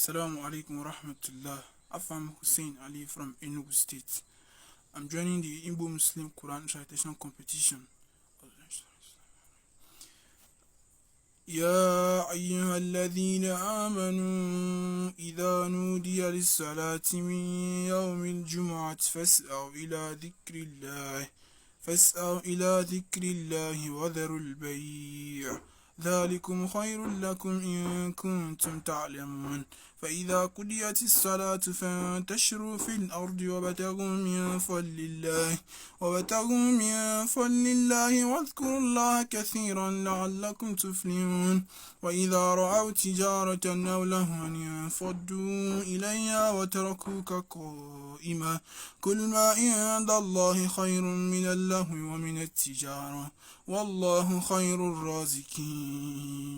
Assalamu alaikum wa rahmatullah. I'm Hussein Ali from Enugu State. I'm joining the Igbo Muslim Quran recitation competition. يا أيها الذين آمنوا إذا نودي للصلاة من يوم الجمعة فاسعوا إلى ذكر الله وذروا البيع ذلكم خير لكم إن كنتم تعلمون فإذا قضيت الصلاة فانتشروا في الأرض وابتغوا من فضل الله واذكروا الله كثيرا لعلكم تفلحون وإذا رأوا تجارة أو لهوا انفضوا إليها وتركوك قائما كل ما عند الله خير من اللهو ومن التجارة والله خير الرازقين.